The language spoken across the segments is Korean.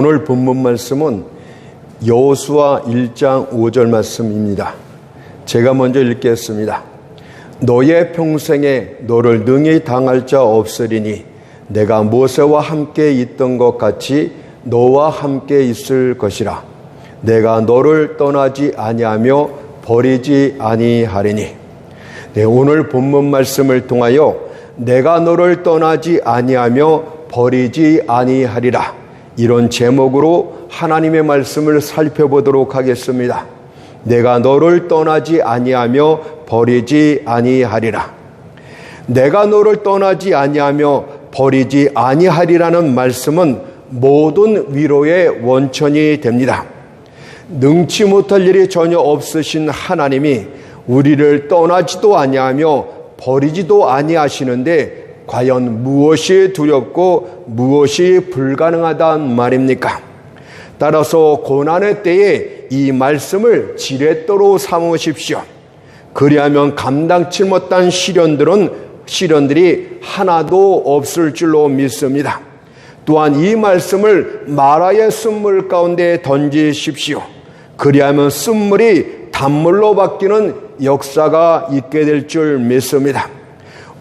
오늘 본문 말씀은 여호수아 1장 5절 말씀입니다. 제가 먼저 읽겠습니다. 너의 평생에 너를 능히 당할 자 없으리니 내가 모세와 함께 있던 것 같이 너와 함께 있을 것이라. 내가 너를 떠나지 아니하며 버리지 아니하리니. 네, 오늘 본문 말씀을 통하여 내가 너를 떠나지 아니하며 버리지 아니하리라, 이런 제목으로 하나님의 말씀을 살펴보도록 하겠습니다. 내가 너를 떠나지 아니하며 버리지 아니하리라. 내가 너를 떠나지 아니하며 버리지 아니하리라는 말씀은 모든 위로의 원천이 됩니다. 능치 못할 일이 전혀 없으신 하나님이 우리를 떠나지도 아니하며 버리지도 아니하시는데 과연 무엇이 두렵고 무엇이 불가능하단 말입니까? 따라서 고난의 때에 이 말씀을 지렛대로 삼으십시오. 그리하면 감당치 못한 시련들이 하나도 없을 줄로 믿습니다. 또한 이 말씀을 마라의 쓴물 가운데 던지십시오. 그리하면 쓴물이 단물로 바뀌는 역사가 있게 될 줄 믿습니다.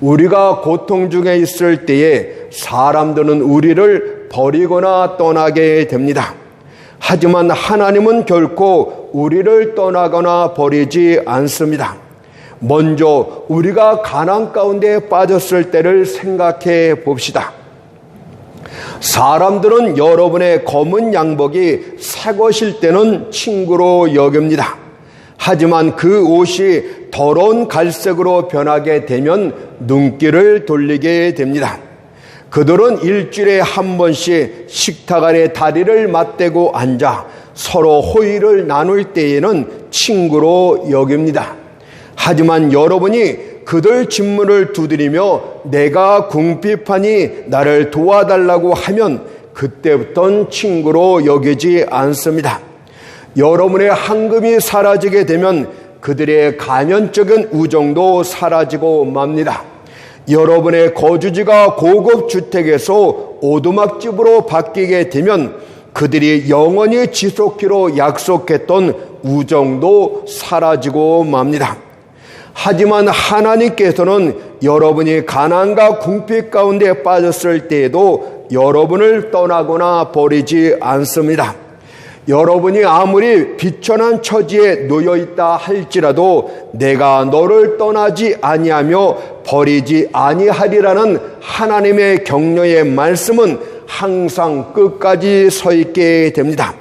우리가 고통 중에 있을 때에 사람들은 우리를 버리거나 떠나게 됩니다. 하지만 하나님은 결코 우리를 떠나거나 버리지 않습니다. 먼저 우리가 가난 가운데 빠졌을 때를 생각해 봅시다. 사람들은 여러분의 검은 양복이 새 것일 때는 친구로 여깁니다. 하지만 그 옷이 더러운 갈색으로 변하게 되면 눈길을 돌리게 됩니다. 그들은 일주일에 한 번씩 식탁 아래 다리를 맞대고 앉아 서로 호의를 나눌 때에는 친구로 여깁니다. 하지만 여러분이 그들 진문을 두드리며 내가 궁핍하니 나를 도와달라고 하면 그때부터는 친구로 여기지 않습니다. 여러분의 황금이 사라지게 되면 그들의 가면적인 우정도 사라지고 맙니다. 여러분의 거주지가 고급 주택에서 오두막집으로 바뀌게 되면 그들이 영원히 지속키로 약속했던 우정도 사라지고 맙니다. 하지만 하나님께서는 여러분이 가난과 궁핍 가운데 빠졌을 때에도 여러분을 떠나거나 버리지 않습니다. 여러분이 아무리 비천한 처지에 놓여있다 할지라도 내가 너를 떠나지 아니하며 버리지 아니하리라는 하나님의 격려의 말씀은 항상 끝까지 서 있게 됩니다.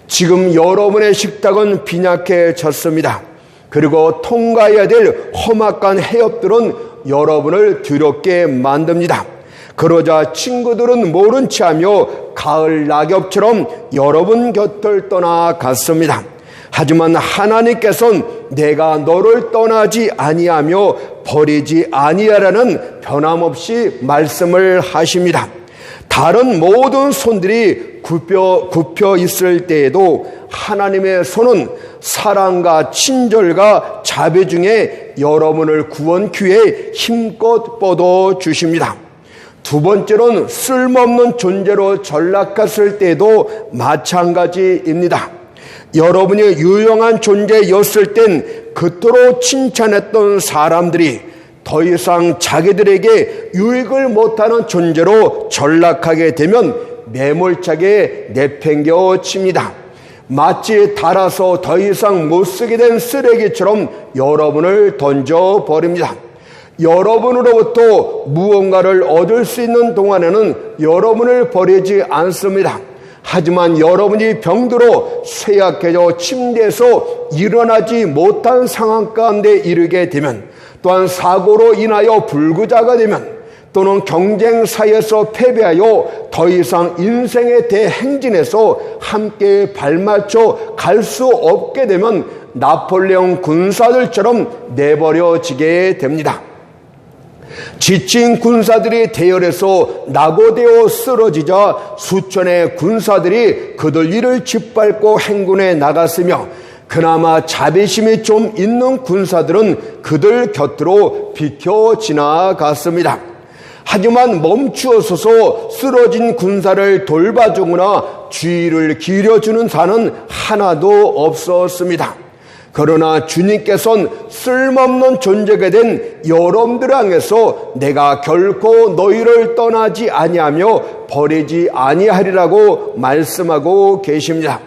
지금 여러분의 식탁은 빈약해졌습니다. 그리고 통과해야 될 험악한 해협들은 여러분을 두렵게 만듭니다. 그러자 친구들은 모른 체 하며 가을 낙엽처럼 여러분 곁을 떠나갔습니다. 하지만 하나님께서는 내가 너를 떠나지 아니하며 버리지 아니하라는 변함없이 말씀을 하십니다. 다른 모든 손들이 굽혀 있을 때에도 하나님의 손은 사랑과 친절과 자비 중에 여러분을 구원 기회에 힘껏 뻗어 주십니다. 두 번째로는 쓸모없는 존재로 전락했을 때도 마찬가지입니다. 여러분이 유용한 존재였을 땐 그토록 칭찬했던 사람들이 더 이상 자기들에게 유익을 못하는 존재로 전락하게 되면 매몰차게 내팽겨 칩니다. 마치 닳아서 더 이상 못 쓰게 된 쓰레기처럼 여러분을 던져버립니다. 여러분으로부터 무언가를 얻을 수 있는 동안에는 여러분을 버리지 않습니다. 하지만 여러분이 병들어 쇠약해져 침대에서 일어나지 못한 상황 가운데 이르게 되면, 또한 사고로 인하여 불구자가 되면, 또는 경쟁사에서 패배하여 더 이상 인생의 대행진에서 함께 발맞춰 갈 수 없게 되면 나폴레옹 군사들처럼 내버려지게 됩니다. 지친 군사들이 대열에서 낙오되어 쓰러지자 수천의 군사들이 그들 위를 짓밟고 행군해 나갔으며, 그나마 자비심이 좀 있는 군사들은 그들 곁으로 비켜 지나갔습니다. 하지만 멈추어서서 쓰러진 군사를 돌봐주거나 주의를 기울여주는 사는 하나도 없었습니다. 그러나 주님께서는 쓸모없는 존재가 된 여러분들 향해서 내가 결코 너희를 떠나지 아니하며 버리지 아니하리라고 말씀하고 계십니다.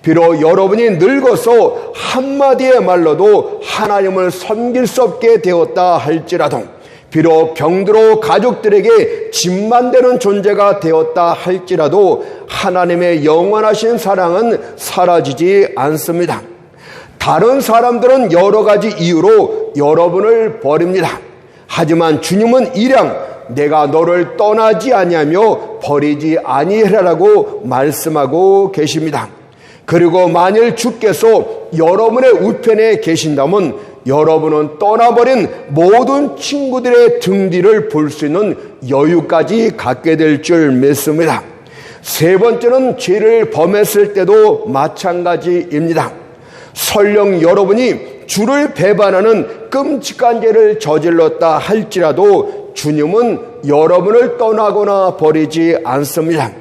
비록 여러분이 늙어서 한마디의 말로도 하나님을 섬길 수 없게 되었다 할지라도, 비록 병들어 가족들에게 짐만 되는 존재가 되었다 할지라도 하나님의 영원하신 사랑은 사라지지 않습니다. 다른 사람들은 여러 가지 이유로 여러분을 버립니다. 하지만 주님은 이랑 내가 너를 떠나지 아니하며 버리지 아니하라고 말씀하고 계십니다. 그리고 만일 주께서 여러분의 우편에 계신다면 여러분은 떠나버린 모든 친구들의 등 뒤를 볼 수 있는 여유까지 갖게 될 줄 믿습니다. 세 번째는 죄를 범했을 때도 마찬가지입니다. 설령 여러분이 주를 배반하는 끔찍한 죄를 저질렀다 할지라도 주님은 여러분을 떠나거나 버리지 않습니다.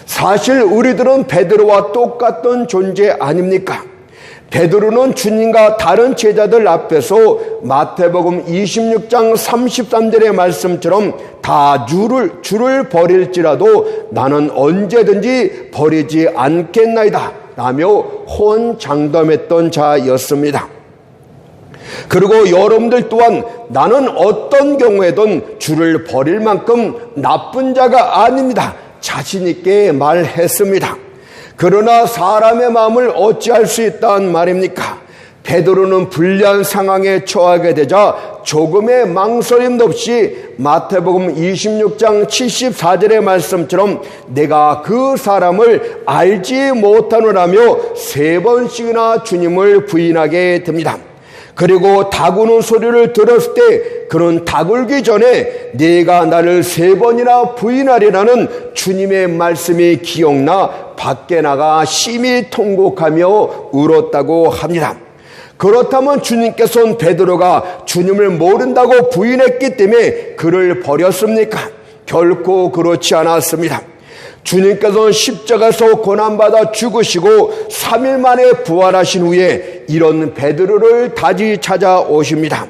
사실 우리들은 베드로와 똑같은 존재 아닙니까? 베드로는 주님과 다른 제자들 앞에서 마태복음 26장 33절의 말씀처럼 다 주를 버릴지라도 나는 언제든지 버리지 않겠나이다 라며 혼장담했던 자였습니다. 그리고 여러분들 또한 나는 어떤 경우에든 주를 버릴 만큼 나쁜 자가 아닙니다. 자신 있게 말했습니다. 그러나 사람의 마음을 어찌할 수 있단 말입니까? 베드로는 불리한 상황에 처하게 되자 조금의 망설임도 없이 마태복음 26장 74절의 말씀처럼 내가 그 사람을 알지 못하노라며 3번씩이나 주님을 부인하게 됩니다. 그리고 다구는 소리를 들었을 때 그는 다굴기 전에 네가 나를 3번이나 부인하리라는 주님의 말씀이 기억나 밖에 나가 심히 통곡하며 울었다고 합니다. 그렇다면 주님께서는 베드로가 주님을 모른다고 부인했기 때문에 그를 버렸습니까? 결코 그렇지 않았습니다. 주님께서는 십자가에서 고난받아 죽으시고 3일 만에 부활하신 후에 이런 베드로를 다시 찾아오십니다.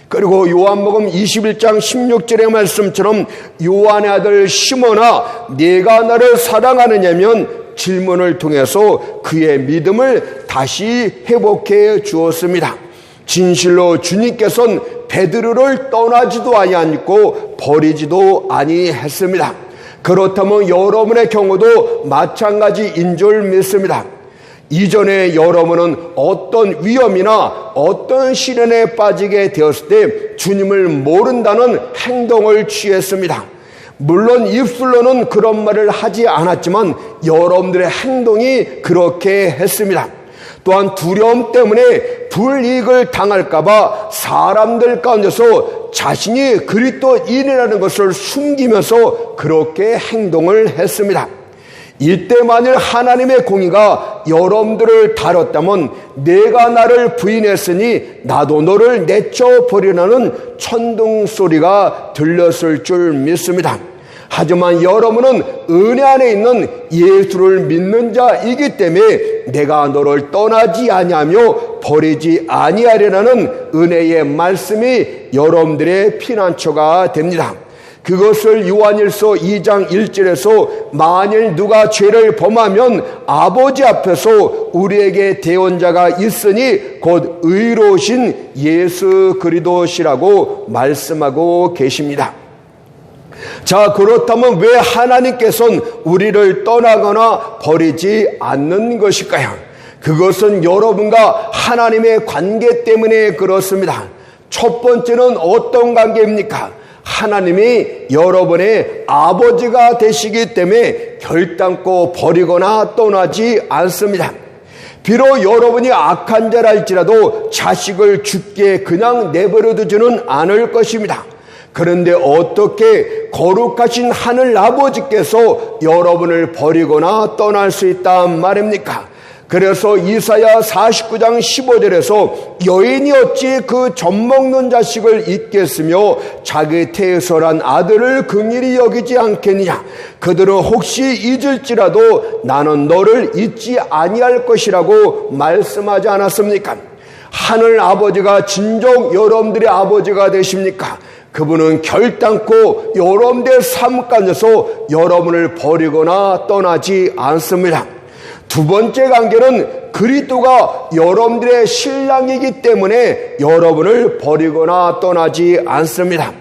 그리고 요한복음 21장 16절의 말씀처럼 요한의 아들 시몬아 네가 나를 사랑하느냐면 질문을 통해서 그의 믿음을 다시 회복해 주었습니다. 진실로 주님께서는 베드로를 떠나지도 아니하고 버리지도 아니했습니다. 그렇다면 여러분의 경우도 마찬가지인 줄 믿습니다. 이전에 여러분은 어떤 위험이나 어떤 시련에 빠지게 되었을 때 주님을 모른다는 행동을 취했습니다. 물론 입술로는 그런 말을 하지 않았지만 여러분들의 행동이 그렇게 했습니다. 또한 두려움 때문에 불이익을 당할까봐 사람들 가운데서 자신이 그리스도인이라는 것을 숨기면서 그렇게 행동을 했습니다. 이때 만일 하나님의 공의가 여러분들을 다뤘다면 내가 나를 부인했으니 나도 너를 내쳐버리라는 천둥 소리가 들렸을 줄 믿습니다. 하지만 여러분은 은혜 안에 있는 예수를 믿는 자이기 때문에 내가 너를 떠나지 아니하며 버리지 아니하리라는 은혜의 말씀이 여러분들의 피난처가 됩니다. 그것을 요한일서 2장 1절에서 만일 누가 죄를 범하면 아버지 앞에서 우리에게 대언자가 있으니 곧 의로우신 예수 그리스도시라고 말씀하고 계십니다. 자, 그렇다면 왜 하나님께서는 우리를 떠나거나 버리지 않는 것일까요? 그것은 여러분과 하나님의 관계 때문에 그렇습니다. 첫 번째는 어떤 관계입니까? 하나님이 여러분의 아버지가 되시기 때문에 결단코 버리거나 떠나지 않습니다. 비록 여러분이 악한 자랄지라도 자식을 죽게 그냥 내버려 두지는 않을 것입니다. 그런데 어떻게 거룩하신 하늘 아버지께서 여러분을 버리거나 떠날 수 있단 말입니까? 그래서 이사야 49장 15절에서 여인이 어찌 그 젖먹는 자식을 잊겠으며 자기 태에서 난 아들을 긍휼히 여기지 않겠느냐. 그들은 혹시 잊을지라도 나는 너를 잊지 아니할 것이라고 말씀하지 않았습니까? 하늘 아버지가 진정 여러분들의 아버지가 되십니까? 그분은 결단코 여러분들의 삶 가운데서 여러분을 버리거나 떠나지 않습니다. 두 번째 관계는 그리스도가 여러분들의 신랑이기 때문에 여러분을 버리거나 떠나지 않습니다.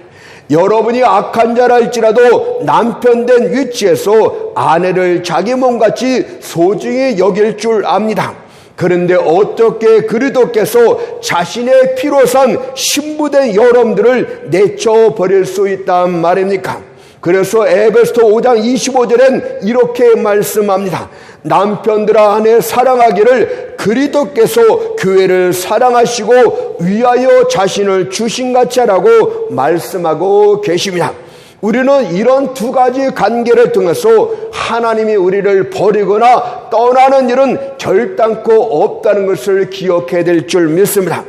여러분이 악한 자랄지라도 남편 된 위치에서 아내를 자기 몸같이 소중히 여길 줄 압니다. 그런데 어떻게 그리스도께서 자신의 피로 산 신부된 여러분들을 내쳐버릴 수 있단 말입니까? 그래서 에베소서 5장 25절엔 이렇게 말씀합니다. 남편들아 아내 사랑하기를 그리스도께서 교회를 사랑하시고 위하여 자신을 주신같이 하라고 말씀하고 계십니다. 우리는 이런 두 가지 관계를 통해서 하나님이 우리를 버리거나 떠나는 일은 결단코 없다는 것을 기억해야 될 줄 믿습니다.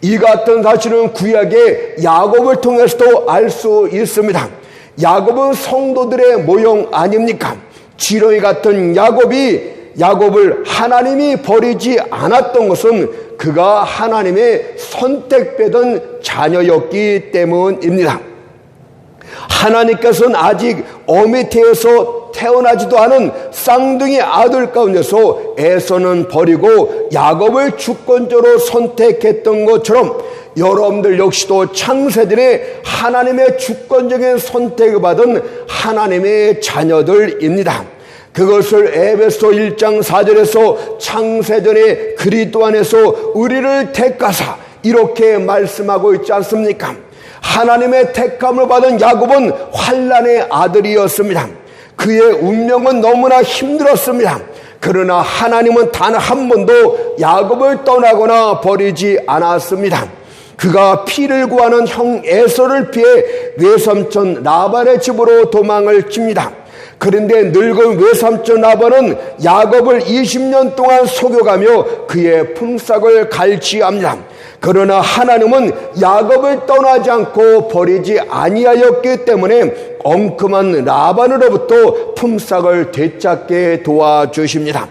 이 같은 사실은 구약의 야곱을 통해서도 알 수 있습니다. 야곱은 성도들의 모형 아닙니까? 지렁이 같은 야곱을 하나님이 버리지 않았던 것은 그가 하나님의 선택받은 자녀였기 때문입니다. 하나님께서는 아직 어미태에서 태어나지도 않은 쌍둥이 아들 가운데서 에서는 버리고 야곱을 주권자로 선택했던 것처럼 여러분들 역시도 창세전에 하나님의 주권적인 선택을 받은 하나님의 자녀들입니다. 그것을 에베소 1장 4절에서 창세전에 그리스도 안에서 우리를 택하사 이렇게 말씀하고 있지 않습니까? 하나님의 택함을 받은 야곱은 환난의 아들이었습니다. 그의 운명은 너무나 힘들었습니다. 그러나 하나님은 단 한 번도 야곱을 떠나거나 버리지 않았습니다. 그가 피를 구하는 형 에서를 피해 외삼촌 라반의 집으로 도망을 칩니다. 그런데 늙은 외삼촌 라반은 야곱을 20년 동안 속여가며 그의 품삯을 갈취합니다. 그러나 하나님은 야곱을 떠나지 않고 버리지 아니하였기 때문에 엉큼한 라반으로부터 품삯을 되찾게 도와주십니다.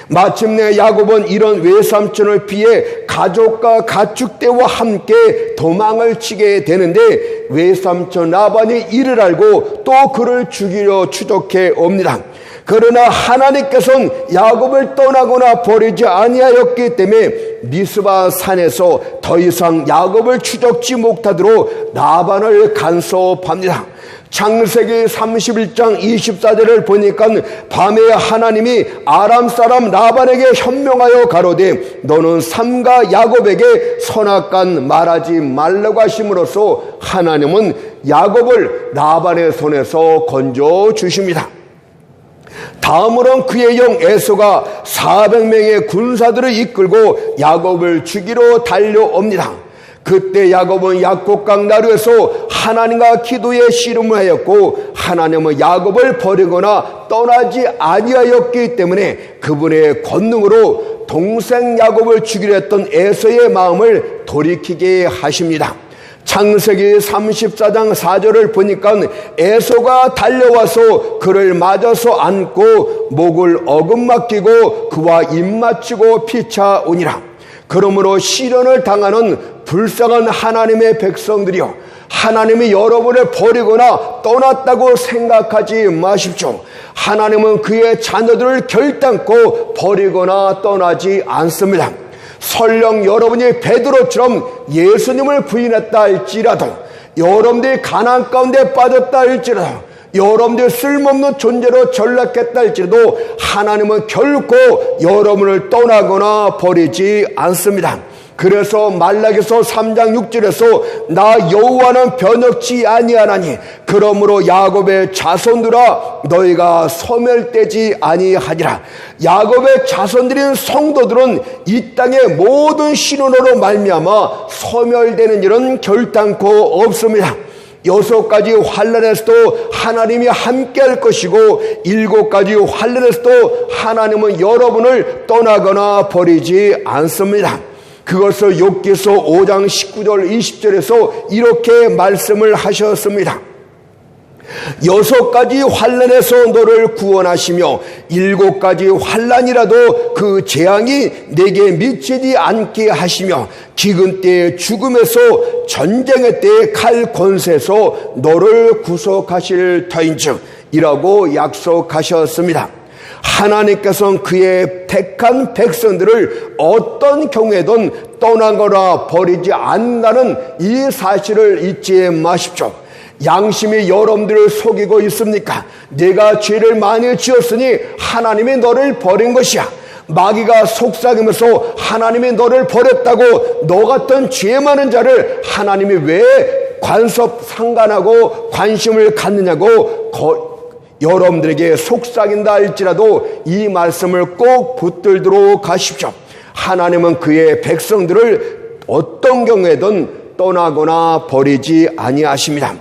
마침내 야곱은 이런 외삼촌을 피해 가족과 가축대와 함께 도망을 치게 되는데 외삼촌 라반이 이를 알고 또 그를 죽이려 추적해 옵니다. 그러나 하나님께서는 야곱을 떠나거나 버리지 아니하였기 때문에 미스바 산에서 더 이상 야곱을 추적지 못하도록 라반을 간섭합니다. 창세기 31장 24절을 보니까 밤에 하나님이 아람 사람 라반에게 현명하여 가로되 너는 삼가 야곱에게 선악간 말하지 말라고 하심으로써 하나님은 야곱을 라반의 손에서 건져 주십니다. 다음으로는 그의 형 에서가 400명의 군사들을 이끌고 야곱을 죽이러 달려옵니다. 그때 야곱은 약곡강 나루에서 하나님과 기도에 씨름을 하였고 하나님은 야곱을 버리거나 떠나지 아니하였기 때문에 그분의 권능으로 동생 야곱을 죽이려 했던 에서의 마음을 돌이키게 하십니다. 창세기 34장 4절을 보니까 에서가 달려와서 그를 맞아서 안고 목을 어긋맞기고 그와 입맞추고 피차오니라. 그러므로 시련을 당하는 불쌍한 하나님의 백성들이여, 하나님이 여러분을 버리거나 떠났다고 생각하지 마십시오. 하나님은 그의 자녀들을 결단코 버리거나 떠나지 않습니다. 설령 여러분이 베드로처럼 예수님을 부인했다 할지라도, 여러분들이 가난 가운데 빠졌다 할지라도, 여러분들 쓸모없는 존재로 전락했다 할지라도 하나님은 결코 여러분을 떠나거나 버리지 않습니다. 그래서 말라기서 3장 6절에서 나 여호와는 변혁지 아니하나니 그러므로 야곱의 자손들아 너희가 소멸되지 아니하니라. 야곱의 자손들인 성도들은 이 땅의 모든 신원으로 말미암아 소멸되는 일은 결단코 없습니다. 6가지 환난에서도 하나님이 함께 할 것이고 7가지 환난에서도 하나님은 여러분을 떠나거나 버리지 않습니다. 그것을 욥기서 5장 19절 20절에서 이렇게 말씀을 하셨습니다. 6가지 환난에서 너를 구원하시며 7가지 환난이라도 그 재앙이 내게 미치지 않게 하시며 기근 때에 죽음에서 전쟁의 때에 칼 권세에서 너를 구속하실 터인즉 이라고 약속하셨습니다. 하나님께서는 그의 택한 백성들을 어떤 경우에든 떠나거나 버리지 않는다는 이 사실을 잊지 마십시오. 양심이 여러분들을 속이고 있습니까? 내가 죄를 많이 지었으니 하나님이 너를 버린 것이야. 마귀가 속삭이면서 하나님이 너를 버렸다고 너 같은 죄 많은 자를 하나님이 왜 상관하고 관심을 갖느냐고 여러분들에게 속삭인다 할지라도 이 말씀을 꼭 붙들도록 하십시오. 하나님은 그의 백성들을 어떤 경우에든 떠나거나 버리지 아니하십니다.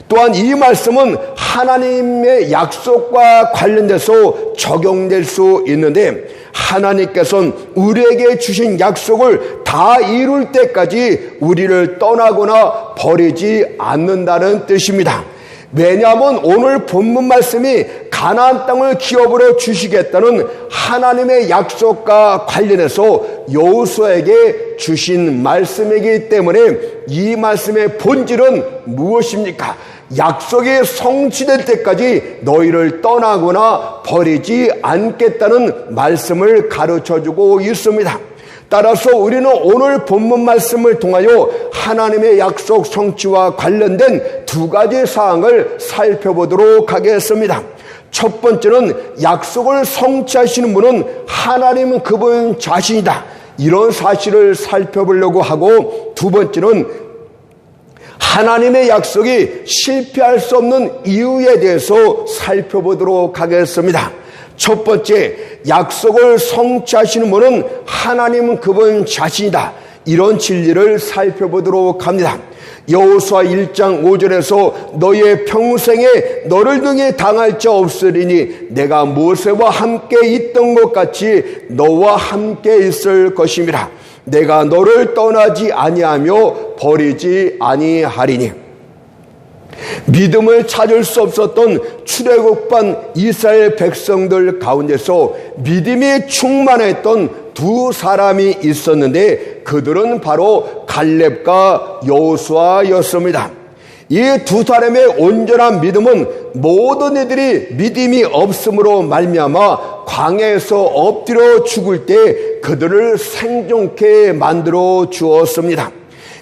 또한 이 말씀은 하나님의 약속과 관련돼서 적용될 수 있는데 하나님께서는 우리에게 주신 약속을 다 이룰 때까지 우리를 떠나거나 버리지 않는다는 뜻입니다. 왜냐하면 오늘 본문 말씀이 가나안 땅을 기업으로 주시겠다는 하나님의 약속과 관련해서 여호수아에게 주신 말씀이기 때문에 이 말씀의 본질은 무엇입니까? 약속이 성취될 때까지 너희를 떠나거나 버리지 않겠다는 말씀을 가르쳐주고 있습니다. 따라서 우리는 오늘 본문 말씀을 통하여 하나님의 약속 성취와 관련된 2가지 사항을 살펴보도록 하겠습니다. 첫 번째는 약속을 성취하시는 분은 하나님은 그분 자신이다. 이런 사실을 살펴보려고 하고, 두 번째는 하나님의 약속이 실패할 수 없는 이유에 대해서 살펴보도록 하겠습니다. 첫 번째, 약속을 성취하시는 분은 하나님은 그분 자신이다. 이런 진리를 살펴보도록 합니다. 여호수아 1장 5절에서 너의 평생에 너를 등에 당할 자 없으리니 내가 모세와 함께 있던 것 같이 너와 함께 있을 것임이라. 내가 너를 떠나지 아니하며 버리지 아니하리니. 믿음을 찾을 수 없었던 출애굽한 이스라엘 백성들 가운데서 믿음이 충만했던 2 사람이 있었는데 그들은 바로 갈렙과 여호수아였습니다. 이 2 사람의 온전한 믿음은 모든 이들이 믿음이 없음으로 말미암아 광야에서 엎드려 죽을 때 그들을 생존케 만들어 주었습니다.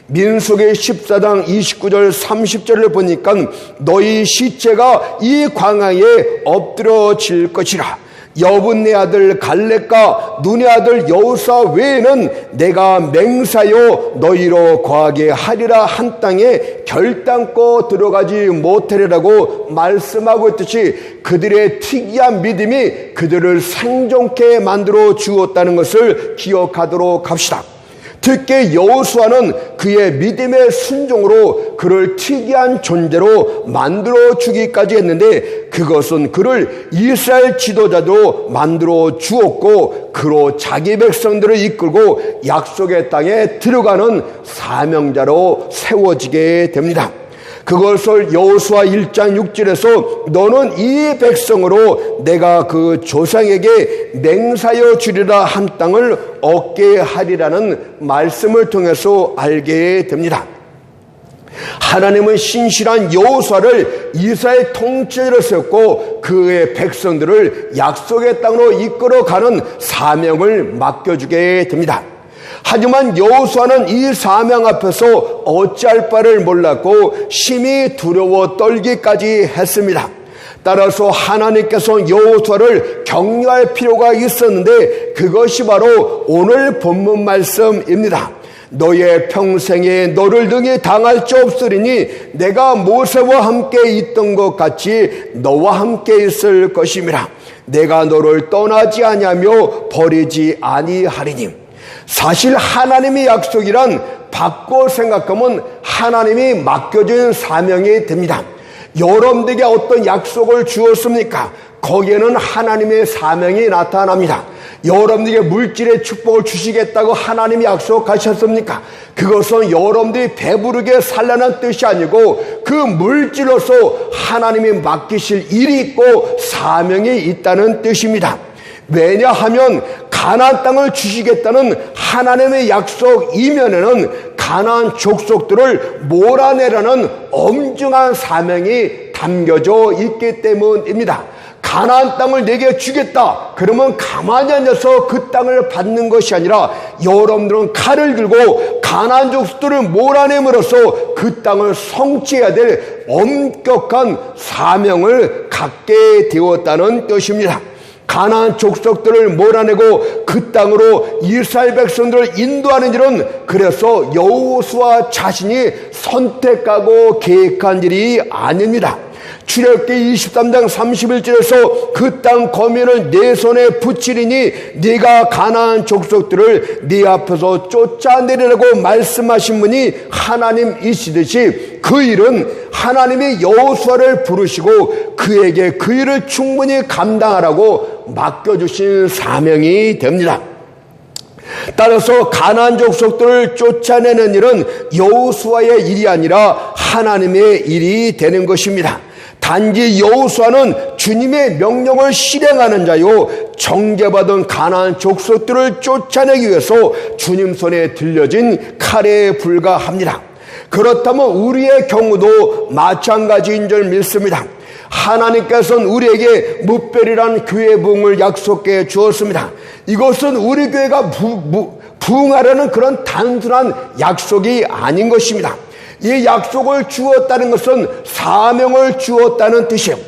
민수기 14장 29절 30절을 보니까 너희 시체가 이 광야에 엎드러질 것이라. 여분네 아들 갈렙과 눈의 아들 여호수아 외에는 내가 맹사여 너희로 거하게 하리라 한 땅에 결단코 들어가지 못하리라고 말씀하고 있듯이 그들의 특이한 믿음이 그들을 생존케 만들어 주었다는 것을 기억하도록 합시다. 특히 여호수아는 그의 믿음의 순종으로 그를 특이한 존재로 만들어 주기까지 했는데 그것은 그를 이스라엘 지도자로 만들어 주었고 그로 자기 백성들을 이끌고 약속의 땅에 들어가는 사명자로 세워지게 됩니다. 그것을 여호수아 1장 6절에서 너는 이 백성으로 내가 그 조상에게 맹사여 주리라 한 땅을 얻게 하리라는 말씀을 통해서 알게 됩니다. 하나님은 신실한 여호수아를 이스라엘 통치자로 세웠고 그의 백성들을 약속의 땅으로 이끌어가는 사명을 맡겨주게 됩니다. 하지만 여호수아는 이 사명 앞에서 어찌할 바를 몰랐고 심히 두려워 떨기까지 했습니다. 따라서 하나님께서 여호수아를 격려할 필요가 있었는데 그것이 바로 오늘 본문 말씀입니다. 너의 평생에 너를 등에 당할 자 없으리니 내가 모세와 함께 있던 것 같이 너와 함께 있을 것임이라. 내가 너를 떠나지 아니하며 버리지 아니하리니. 사실 하나님의 약속이란 바꿔 생각하면 하나님이 맡겨준 사명이 됩니다. 여러분들에게 어떤 약속을 주었습니까? 거기에는 하나님의 사명이 나타납니다. 여러분들에게 물질의 축복을 주시겠다고 하나님이 약속하셨습니까? 그것은 여러분들이 배부르게 살라는 뜻이 아니고 그 물질로서 하나님이 맡기실 일이 있고 사명이 있다는 뜻입니다. 왜냐하면 가나안 땅을 주시겠다는 하나님의 약속 이면에는 가나안 족속들을 몰아내라는 엄중한 사명이 담겨져 있기 때문입니다. 가나안 땅을 내게 주겠다. 그러면 가만히 앉아서 그 땅을 받는 것이 아니라 여러분들은 칼을 들고 가나안 족속들을 몰아내므로써 그 땅을 성취해야 될 엄격한 사명을 갖게 되었다는 뜻입니다. 가나안 족속들을 몰아내고 그 땅으로 이스라엘 백성들을 인도하는 일은 그래서 여호수아 자신이 선택하고 계획한 일이 아닙니다. 출애굽기 23장 31절에서 그 땅 거민을 내 손에 붙이리니 네가 가나안 족속들을 네 앞에서 쫓아내리라고 말씀하신 분이 하나님이시듯이 그 일은 하나님이 여호수아를 부르시고 그에게 그 일을 충분히 감당하라고 맡겨주신 사명이 됩니다. 따라서 가나안 족속들을 쫓아내는 일은 여호수아의 일이 아니라 하나님의 일이 되는 것입니다. 단지 여호수아는 주님의 명령을 실행하는 자요 정죄받은 가나안 족속들을 쫓아내기 위해서 주님 손에 들려진 칼에 불과합니다. 그렇다면 우리의 경우도 마찬가지인 줄 믿습니다. 하나님께서는 우리에게 무별이란 교회 부흥을 약속해 주었습니다. 이것은 우리 교회가 부흥하려는 그런 단순한 약속이 아닌 것입니다. 이 약속을 주었다는 것은 사명을 주었다는 뜻이에요.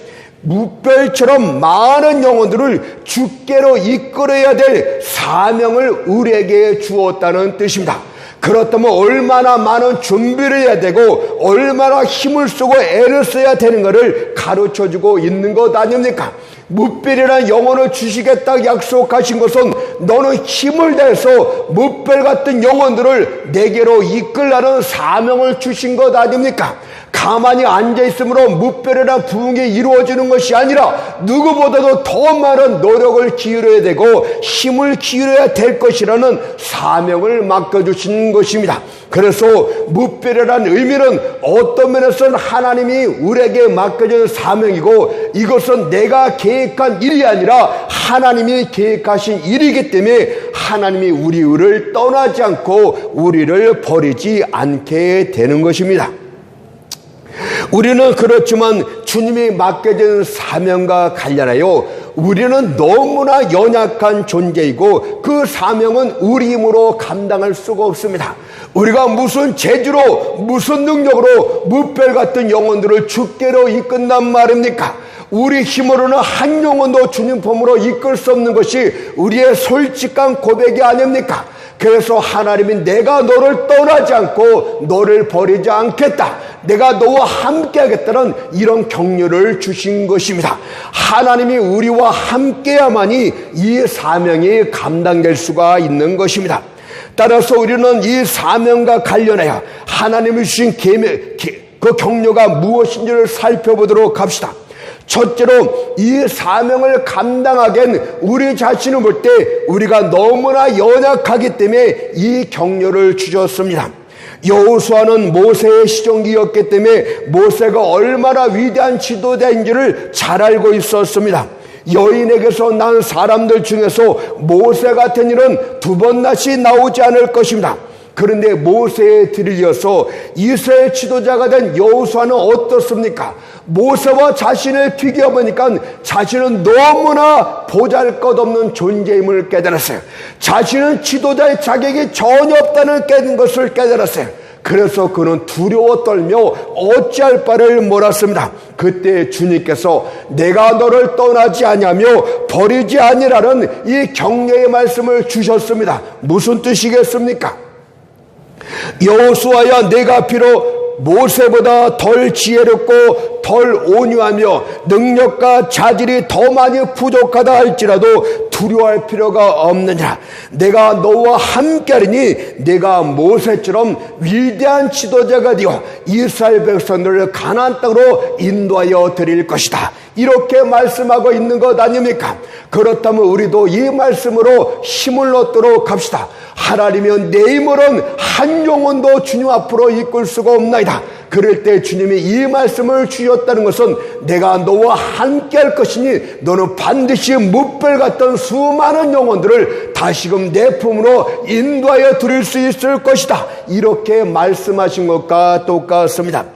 무별처럼 많은 영혼들을 주께로 이끌어야 될 사명을 우리에게 주었다는 뜻입니다. 그렇다면 얼마나 많은 준비를 해야 되고 얼마나 힘을 쓰고 애를 써야 되는 것을 가르쳐주고 있는 것 아닙니까? 무별이라는 영혼을 주시겠다 약속하신 것은 너는 힘을 내서 무별 같은 영혼들을 내게로 이끌라는 사명을 주신 것 아닙니까? 가만히 앉아있으므로 무별이라는 부흥이 이루어지는 것이 아니라 누구보다도 더 많은 노력을 기울여야 되고 힘을 기울여야 될 것이라는 사명을 맡겨주신 것입니다. 그래서 무별이라는 의미는 어떤 면에서는 하나님이 우리에게 맡겨준 사명이고 이것은 내가 계획한 일이 아니라 하나님이 계획하신 일이기 때문에 하나님이 우리를 떠나지 않고 우리를 버리지 않게 되는 것입니다. 우리는 그렇지만 주님이 맡겨진 사명과 관련하여 우리는 너무나 연약한 존재이고 그 사명은 우리 힘으로 감당할 수가 없습니다. 우리가 무슨 재주로 무슨 능력으로 무별 같은 영혼들을 주께로 이끈단 말입니까? 우리 힘으로는 한 영혼도 주님 품으로 이끌 수 없는 것이 우리의 솔직한 고백이 아닙니까? 그래서 하나님이 내가 너를 떠나지 않고 너를 버리지 않겠다. 내가 너와 함께 하겠다는 이런 격려를 주신 것입니다. 하나님이 우리와 함께야만이 이 사명이 감당될 수가 있는 것입니다. 따라서 우리는 이 사명과 관련하여 하나님이 주신 그 격려가 무엇인지를 살펴보도록 합시다. 첫째로 이 사명을 감당하기엔 우리 자신을 볼 때 우리가 너무나 연약하기 때문에 이 격려를 주셨습니다. 여호수아는 모세의 시종기였기 때문에 모세가 얼마나 위대한 지도자인지를 잘 알고 있었습니다. 여인에게서 난 사람들 중에서 모세 같은 일은 두 번 다시 나오지 않을 것입니다. 그런데 모세에 들이어서 이스라엘 지도자가 된 여호수아는 어떻습니까? 모세와 자신을 비교해보니까 자신은 너무나 보잘것없는 존재임을 깨달았어요. 자신은 지도자의 자격이 전혀 없다는 것을 깨달았어요. 그래서 그는 두려워 떨며 어찌할 바를 몰랐습니다. 그때 주님께서 내가 너를 떠나지 아니하며 버리지 아니라는 이 격려의 말씀을 주셨습니다. 무슨 뜻이겠습니까? 여호수아야, 내가 비록 모세보다 덜 지혜롭고 덜 온유하며 능력과 자질이 더 많이 부족하다 할지라도 두려워할 필요가 없느니라. 내가 너와 함께하리니 내가 모세처럼 위대한 지도자가 되어 이스라엘 백성들을 가나안 땅으로 인도하여 드릴 것이다. 이렇게 말씀하고 있는 것 아닙니까? 그렇다면 우리도 이 말씀으로 힘을 얻도록 합시다. 하나님이여 내 힘으로는 한 영혼도 주님 앞으로 이끌 수가 없나이다. 그럴 때 주님이 이 말씀을 주셨다는 것은 내가 너와 함께 할 것이니 너는 반드시 뭇별 같던 수많은 영혼들을 다시금 내 품으로 인도하여 드릴 수 있을 것이다. 이렇게 말씀하신 것과 똑같습니다.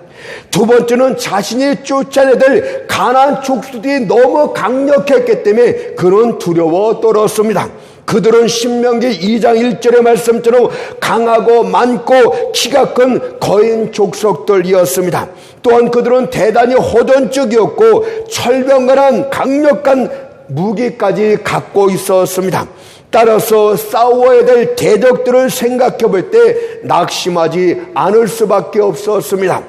두 번째는 자신이 쫓아내들 가나안 족속들이 너무 강력했기 때문에 그는 두려워 떨었습니다. 그들은 신명기 2장 1절의 말씀처럼 강하고 많고 키가 큰 거인 족속들이었습니다. 또한 그들은 대단히 호전적이었고 철병간한 강력한 무기까지 갖고 있었습니다. 따라서 싸워야 될 대적들을 생각해 볼 때 낙심하지 않을 수밖에 없었습니다.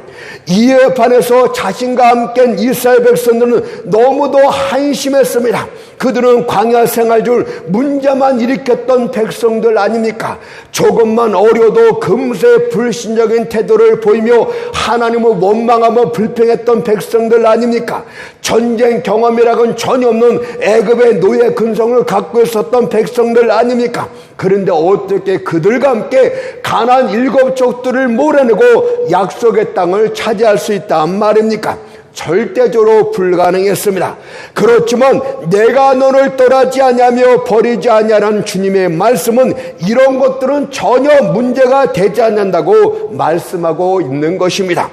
이에 반해서 자신과 함께 이스라엘 백성들은 너무도 한심했습니다. 그들은 광야 생활 중 문제만 일으켰던 백성들 아닙니까? 조금만 어려도 금세 불신적인 태도를 보이며 하나님을 원망하며 불평했던 백성들 아닙니까? 전쟁 경험이라고는 전혀 없는 애굽의 노예 근성을 갖고 있었던 백성들 아닙니까? 그런데 어떻게 그들과 함께 가나안 7족들을 몰아내고 약속의 땅을 차지할 수 있단 말입니까? 절대적으로 불가능했습니다. 그렇지만 내가 너를 떠나지 아니하며 버리지 아니하라는 주님의 말씀은 이런 것들은 전혀 문제가 되지 않는다고 말씀하고 있는 것입니다.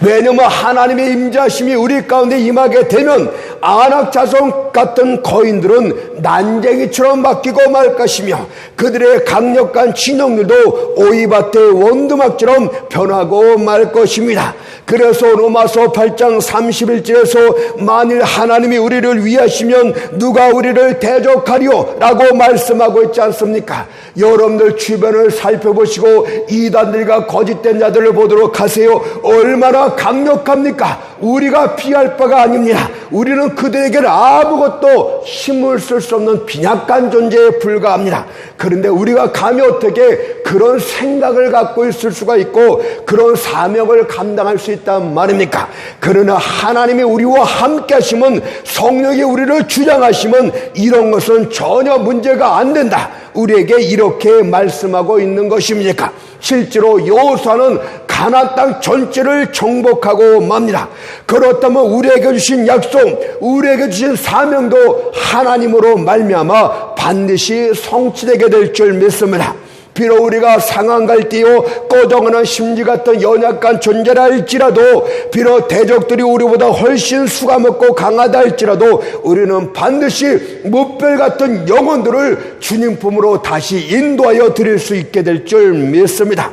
왜냐하면 하나님의 임재하심이 우리 가운데 임하게 되면 아낙 자손 같은 거인들은 난쟁이처럼 바뀌고 말 것이며 그들의 강력한 진영들도 오이밭의 원두막처럼 변하고 말 것입니다. 그래서 로마서 8장 31절에서 만일 하나님이 우리를 위하시면 누가 우리를 대적하리요? 라고 말씀하고 있지 않습니까? 여러분들 주변을 살펴보시고 이단들과 거짓된 자들을 보도록 하세요. 얼마나 강력합니까? 우리가 피할 바가 아닙니다. 우리는 그들에게는 아무것도 힘을 쓸 수 없는 빈약한 존재에 불과합니다. 그런데 우리가 감히 어떻게 그런 생각을 갖고 있을 수가 있고 그런 사명을 감당할 수 있단 말입니까? 그러나 하나님이 우리와 함께 하시면, 성령이 우리를 주장하시면 이런 것은 전혀 문제가 안 된다. 우리에게 이렇게 말씀하고 있는 것입니까? 실제로 여호수아는 가나안 땅 전체를 정복하고 맙니다. 그렇다면 우리에게 주신 약속, 우리에게 주신 사명도 하나님으로 말미암아 반드시 성취되게 될 줄 믿습니다. 비록 우리가 상한 갈대요 꺼정하는 심지 같은 연약한 존재라 할지라도, 비록 대적들이 우리보다 훨씬 수가 먹고 강하다 할지라도 우리는 반드시 뭇별 같은 영혼들을 주님 품으로 다시 인도하여 드릴 수 있게 될 줄 믿습니다.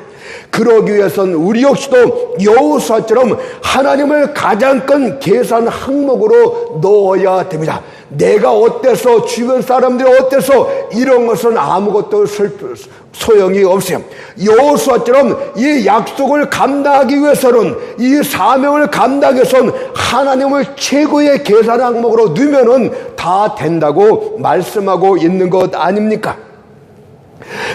그러기 위해서는 우리 역시도 여호수아처럼 하나님을 가장 큰 계산 항목으로 넣어야 됩니다. 내가 어때서, 주변 사람들이 어때서, 이런 것은 아무것도 소용이 없어요. 여호수아처럼 이 약속을 감당하기 위해서는, 이 사명을 감당하기 위해서는 하나님을 최고의 계산 항목으로 넣으면은 다 된다고 말씀하고 있는 것 아닙니까?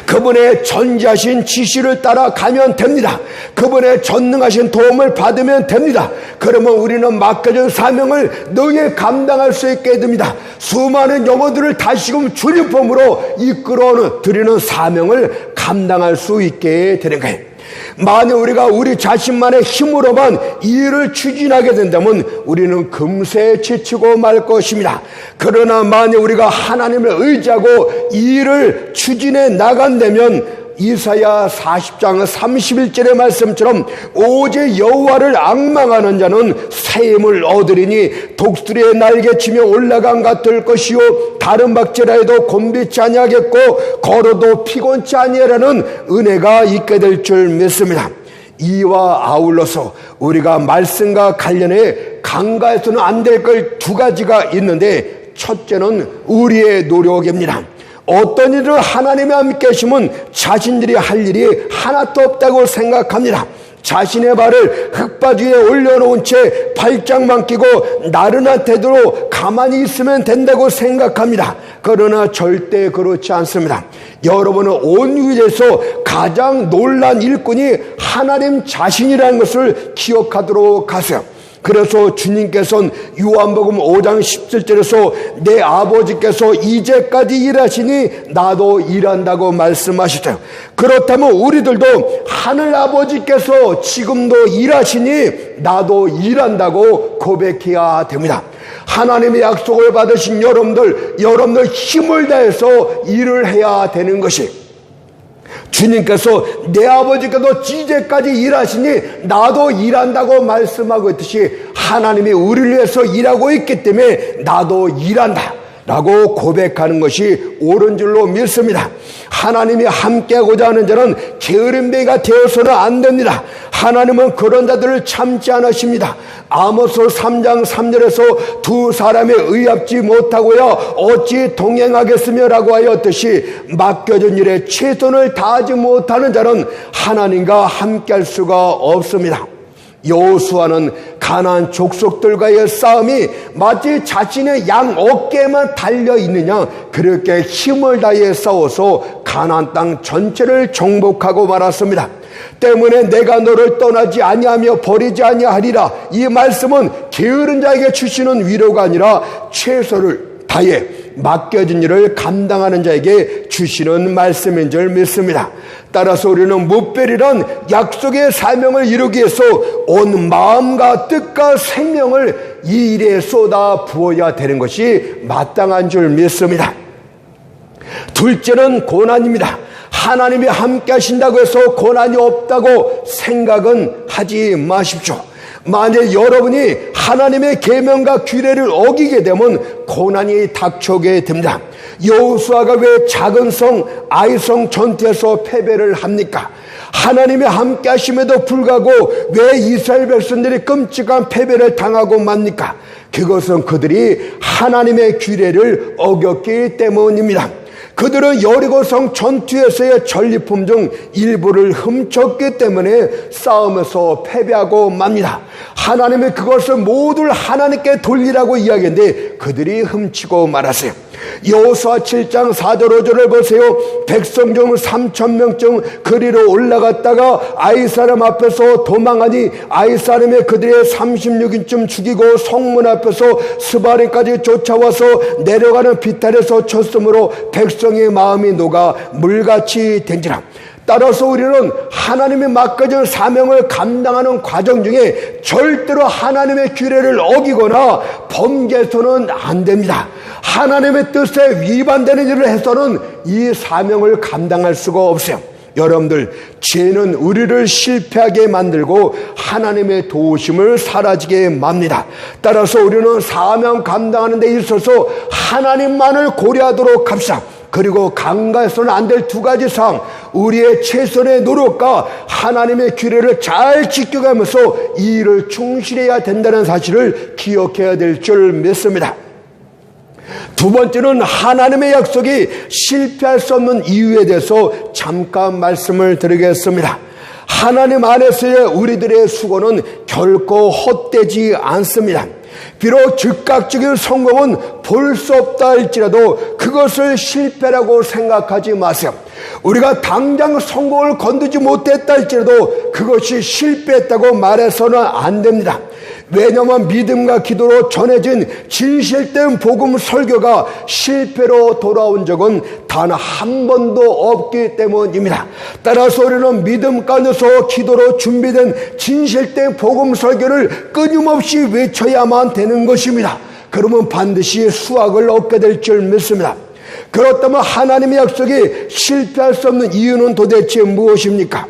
그분의 전지하신 지시를 따라가면 됩니다. 그분의 전능하신 도움을 받으면 됩니다. 그러면 우리는 맡겨진 사명을 너희에 감당할 수 있게 됩니다. 수많은 영혼들을 다시금 주님 품으로 이끌어 드리는 사명을 감당할 수 있게 되는 거예요. 만약 우리가 우리 자신만의 힘으로만 이 일을 추진하게 된다면 우리는 금세 지치고 말 것입니다. 그러나 만약 우리가 하나님을 의지하고 이 일을 추진해 나간다면 이사야 40장 31절의 말씀처럼 오직 여호와를 앙망하는 자는 새 힘을 얻으리니 독수리의 날개치며 올라간 같을 것이요 다른 박제라 해도 곤비치 아니하겠고 걸어도 피곤치 아니하라는 은혜가 있게 될 줄 믿습니다. 이와 아울러서 우리가 말씀과 관련해 간과해서는 안 될 걸 두 가지가 있는데, 첫째는 우리의 노력입니다. 어떤 일을 하나님이 함께 하시면 자신들이 할 일이 하나도 없다고 생각합니다. 자신의 발을 흙바지에 올려놓은 채 발짝만 끼고 나른한 태도로 가만히 있으면 된다고 생각합니다. 그러나 절대 그렇지 않습니다. 여러분은 온 위에서 가장 놀란 일꾼이 하나님 자신이라는 것을 기억하도록 하세요. 그래서 주님께서는 요한복음 5장 17절에서 내 아버지께서 이제까지 일하시니 나도 일한다고 말씀하셨어요. 그렇다면 우리들도 하늘 아버지께서 지금도 일하시니 나도 일한다고 고백해야 됩니다. 하나님의 약속을 받으신 여러분들 힘을 다해서 일을 해야 되는 것이, 주님께서 내 아버지께서 이제까지 일하시니 나도 일한다고 말씀하고 있듯이 하나님이 우리를 위해서 일하고 있기 때문에 나도 일한다 라고 고백하는 것이 옳은 줄로 믿습니다. 하나님이 함께하고자 하는 자는 게으름뱅이가 되어서는 안 됩니다. 하나님은 그런 자들을 참지 않으십니다. 아모스 3장 3절에서 두 사람이 의합지 못하고야 어찌 동행하겠으며 라고 하였듯이 맡겨진 일에 최선을 다하지 못하는 자는 하나님과 함께할 수가 없습니다. 여호수아는 가나안 족속들과의 싸움이 마치 자신의 양 어깨에만 달려있느냐 그렇게 힘을 다해 싸워서 가나안 땅 전체를 정복하고 말았습니다. 때문에 내가 너를 떠나지 아니하며 버리지 아니하리라, 이 말씀은 게으른 자에게 주시는 위로가 아니라 최선을 다해 맡겨진 일을 감당하는 자에게 주시는 말씀인 줄 믿습니다. 따라서 우리는 무별이란 약속의 사명을 이루기 위해서 온 마음과 뜻과 생명을 이 일에 쏟아 부어야 되는 것이 마땅한 줄 믿습니다. 둘째는 고난입니다. 하나님이 함께 하신다고 해서 고난이 없다고 생각은 하지 마십시오. 만약 여러분이 하나님의 계명과 규례를 어기게 되면 고난이 닥쳐오게 됩니다. 여호수아가 왜 작은 성 아이성 전투에서 패배를 합니까? 하나님이 함께 하심에도 불구하고 왜 이스라엘 백성들이 끔찍한 패배를 당하고 맙니까? 그것은 그들이 하나님의 규례를 어겼기 때문입니다. 그들은 여리고성 전투에서의 전리품 중 일부를 훔쳤기 때문에 싸움에서 패배하고 맙니다. 하나님이 그것을 모두 하나님께 돌리라고 이야기했는데 그들이 훔치고 말았어요. 여호수아 7장 4절 5절을 보세요. 백성 중 3,000명쯤 그리로 올라갔다가 아이 사람 앞에서 도망하니 아이 사람이 그들의 36인쯤 죽이고 성문 앞에서 스바림까지 쫓아와서 내려가는 비탈에서 쳤으므로 백성의 마음이 녹아 물같이 된지라. 따라서 우리는 하나님의 맡겨진 사명을 감당하는 과정 중에 절대로 하나님의 규례를 어기거나 범죄해서는 안 됩니다. 하나님의 뜻에 위반되는 일을 해서는 이 사명을 감당할 수가 없어요. 여러분들, 죄는 우리를 실패하게 만들고 하나님의 도우심을 사라지게 맙니다. 따라서 우리는 사명 감당하는 데 있어서 하나님만을 고려하도록 합시다. 그리고 간과해서는 안 될 두 가지 사항, 우리의 최선의 노력과 하나님의 규례를 잘 지켜가면서 이 일을 충실해야 된다는 사실을 기억해야 될 줄 믿습니다. 두 번째는 하나님의 약속이 실패할 수 없는 이유에 대해서 잠깐 말씀을 드리겠습니다. 하나님 안에서의 우리들의 수고는 결코 헛되지 않습니다. 비록 즉각적인 성공은 볼 수 없다 할지라도 그것을 실패라고 생각하지 마세요. 우리가 당장 성공을 거두지 못했다 할지라도 그것이 실패했다고 말해서는 안 됩니다. 왜냐하면 믿음과 기도로 전해진 진실된 복음 설교가 실패로 돌아온 적은 단 한 번도 없기 때문입니다. 따라서 우리는 믿음 가운데서 기도로 준비된 진실된 복음 설교를 끊임없이 외쳐야만 되는 것입니다. 그러면 반드시 수확을 얻게 될 줄 믿습니다. 그렇다면 하나님의 약속이 실패할 수 없는 이유는 도대체 무엇입니까?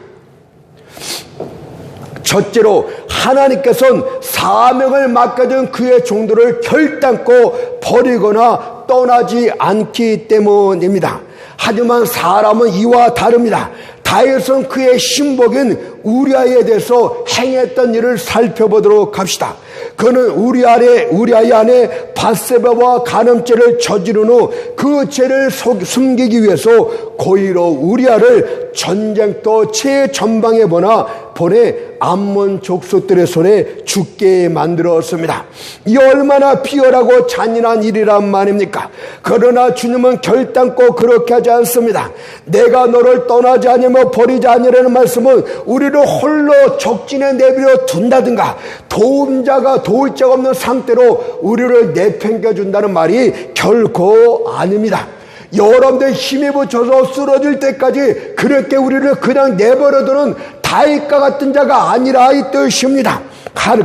첫째로 하나님께서는 사명을 맡겨준 그의 종들을 결단코 버리거나 떠나지 않기 때문입니다. 하지만 사람은 이와 다릅니다. 다윗은 그의 신복인 우리아에 대해서 행했던 일을 살펴보도록 합시다. 그는 우리아의 아내 밧세바와 간음죄를 저지른 후 그 죄를 숨기기 위해서 고의로 우리아를 전쟁터 최전방에 보나 보내 암몬 족속들의 손에 죽게 만들었습니다. 이 얼마나 비열하고 잔인한 일이란 말입니까? 그러나 주님은 결단코 그렇게 하지 않습니다. 내가 너를 떠나지 아니며 버리지 아니라는 말씀은 우리를 홀로 적진에 내버려 둔다든가 도움자가 도울 자가 없는 상태로 우리를 내팽겨준다는 말이 결코 아닙니다. 여러분들 힘에 붙여서 쓰러질 때까지 그렇게 우리를 그냥 내버려두는 다윗과 같은 자가 아니라 이 뜻입니다.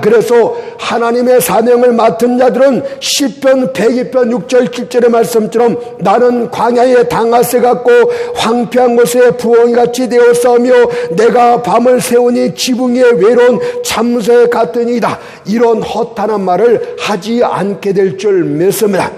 그래서 하나님의 사명을 맡은 자들은 시편 102편 6절 7절의 말씀처럼 나는 광야에 당아새 같고 황폐한 곳에 부엉이같이 되었으며 내가 밤을 새우니 지붕 위에 외로운 참새 같으니이다. 이런 허탄한 말을 하지 않게 될 줄 믿습니다.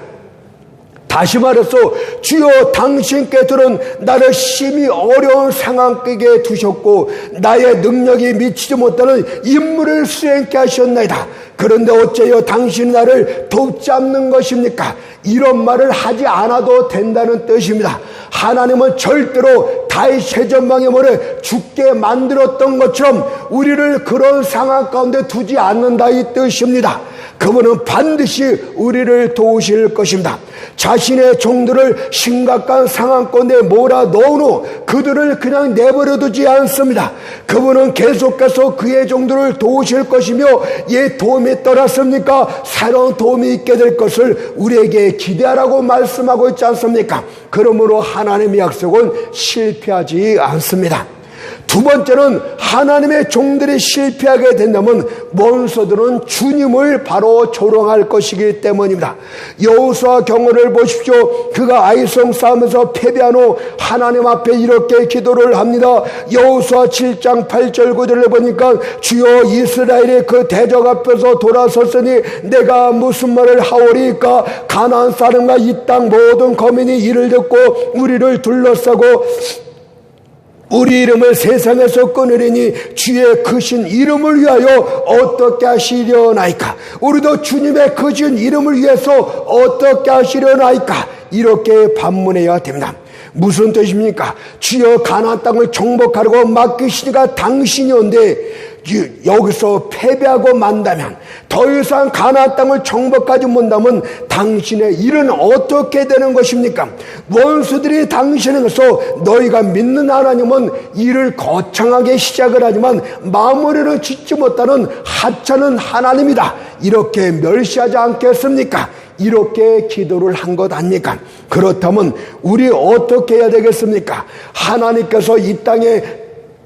다시 말해서 주여 당신께서는 나를 심히 어려운 상황극에 두셨고 나의 능력이 미치지 못하는 임무를 수행케 하셨나이다. 그런데 어째요 당신이 나를 돕지 않는 것입니까? 이런 말을 하지 않아도 된다는 뜻입니다. 하나님은 절대로 다윗 세전방에 몰에 죽게 만들었던 것처럼 우리를 그런 상황 가운데 두지 않는다 이 뜻입니다. 그분은 반드시 우리를 도우실 것입니다. 자신의 종들을 심각한 상황 가운데 몰아넣은 후 그들을 그냥 내버려두지 않습니다. 그분은 계속해서 그의 종들을 도우실 것이며 예 도움이 떠났습니까? 새로운 도움이 있게 될 것을 우리에게 기대하라고 말씀하고 있지 않습니까? 그러므로 하나님의 약속은 실패하지 않습니다. 두 번째는 하나님의 종들이 실패하게 된다면 원수들은 주님을 바로 조롱할 것이기 때문입니다. 여호수아 경우를 보십시오. 그가 아이성 싸움에서 패배한 후 하나님 앞에 이렇게 기도를 합니다. 여호수아 7장 8절 9절을 보니까 주여 이스라엘이 그 대적 앞에서 돌아섰으니 내가 무슨 말을 하오리까? 가나안 사람과 이 땅 모든 거민이 이를 듣고 우리를 둘러싸고 우리 이름을 세상에서 끊으리니 주의 크신 이름을 위하여 어떻게 하시려나이까? 우리도 주님의 크신 이름을 위해서 어떻게 하시려나이까? 이렇게 반문해야 됩니다. 무슨 뜻입니까? 주여 가나안 땅을 정복하려고 맡기시니까 당신이온데 여기서 패배하고 만다면 더 이상 가나안 땅을 정복하지 못하면 당신의 일은 어떻게 되는 것입니까? 원수들이 당신에게서 너희가 믿는 하나님은 일을 거창하게 시작을 하지만 마무리를 짓지 못하는 하찮은 하나님이다. 이렇게 멸시하지 않겠습니까? 이렇게 기도를 한 것 아닙니까? 그렇다면 우리 어떻게 해야 되겠습니까? 하나님께서 이 땅에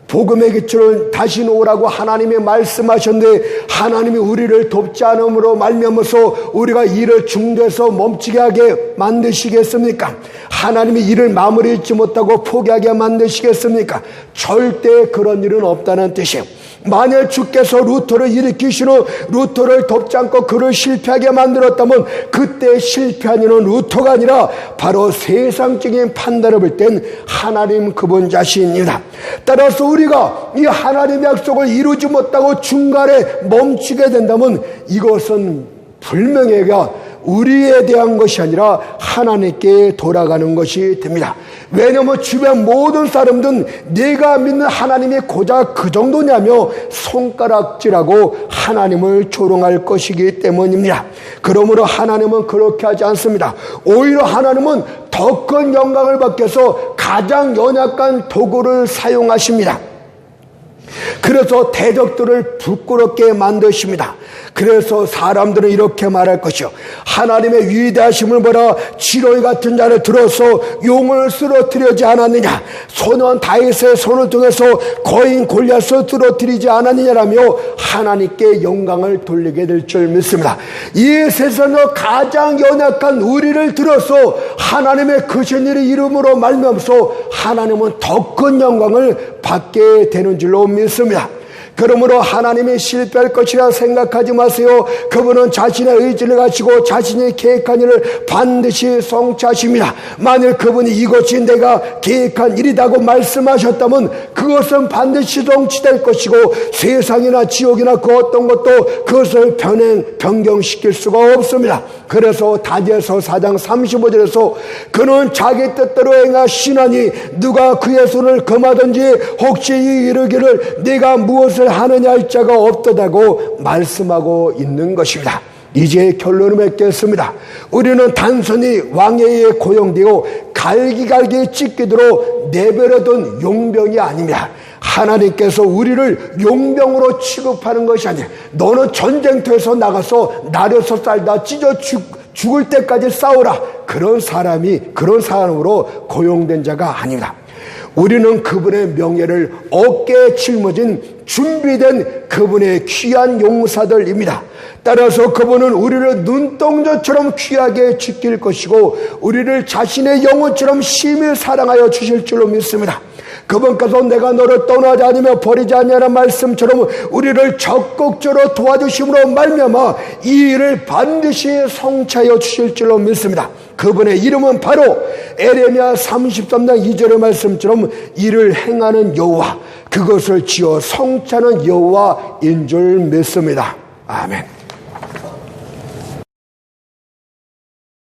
복음의 기초를 다시 놓으라고 하나님이 말씀하셨는데 하나님이 우리를 돕지 않음으로 말미암아서 우리가 일을 중도에서 멈추게 하게 만드시겠습니까? 하나님이 일을 마무리 짓지 못하고 포기하게 만드시겠습니까? 절대 그런 일은 없다는 뜻이에요. 만약 주께서 루터를 일으키신 후 루터를 돕지 않고 그를 실패하게 만들었다면 그때 실패한 이는 루터가 아니라 바로 세상적인 판단을 볼 땐 하나님 그분 자신입니다. 따라서 우리가 이 하나님의 약속을 이루지 못하고 중간에 멈추게 된다면 이것은 불명예가 우리에 대한 것이 아니라 하나님께 돌아가는 것이 됩니다. 왜냐하면 주변 모든 사람들은 내가 믿는 하나님이 고작 그 정도냐며 손가락질하고 하나님을 조롱할 것이기 때문입니다. 그러므로 하나님은 그렇게 하지 않습니다. 오히려 하나님은 더 큰 영광을 받기 위해서 가장 연약한 도구를 사용하십니다. 그래서 대적들을 부끄럽게 만드십니다. 그래서 사람들은 이렇게 말할 것이요, 하나님의 위대하심을 보라. 지렁이 같은 자를 들어서 용을 쓰러뜨리지 않았느냐? 소년 다윗의 손을 통해서 거인 골리앗을 쓰러뜨리지 않았느냐라며 하나님께 영광을 돌리게 될 줄 믿습니다. 이 세상에서 가장 연약한 우리를 들어서 하나님의 크신 일의 이름으로 말미암아서 하나님은 더 큰 영광을 받게 되는 줄로 믿습니다. 그러므로 하나님이 실패할 것이라 생각하지 마세요. 그분은 자신의 의지를 가지고 자신이 계획한 일을 반드시 성취하십니다. 만일 그분이 이것이 내가 계획한 일이라고 말씀하셨다면 그것은 반드시 성취될 것이고 세상이나 지옥이나 그 어떤 것도 그것을 변경시킬 수가 없습니다. 그래서 다니엘서 4장 35절에서 그는 자기 뜻대로 행하시나니 누가 그의 손을 금하든지 혹시 이르기를 네가 무엇을 하느냐 할 자가 없다고 말씀하고 있는 것입니다. 이제 결론을 맺겠습니다. 우리는 단순히 왕의 고용되고 갈기갈기 찢기도록 내버려둔 용병이 아닙니다. 하나님께서 우리를 용병으로 취급하는 것이 아니에요. 너는 전쟁터에서 나가서 나려서 살다 찢어 죽을 때까지 싸우라. 그런 사람으로 고용된 자가 아닙니다. 우리는 그분의 명예를 어깨에 짊어진 준비된 그분의 귀한 용사들입니다. 따라서 그분은 우리를 눈동자처럼 귀하게 지킬 것이고 우리를 자신의 영혼처럼 심히 사랑하여 주실 줄로 믿습니다. 그분께서 내가 너를 떠나지 않으며 버리지 않냐는 말씀처럼 우리를 적극적으로 도와주심으로 말미암아 이 일을 반드시 성취하여 주실 줄로 믿습니다. 그분의 이름은 바로 에레미야 33장 2절의 말씀처럼 이를 행하는 여호와, 그것을 지어 성취하는 여호와인 줄 믿습니다. 아멘.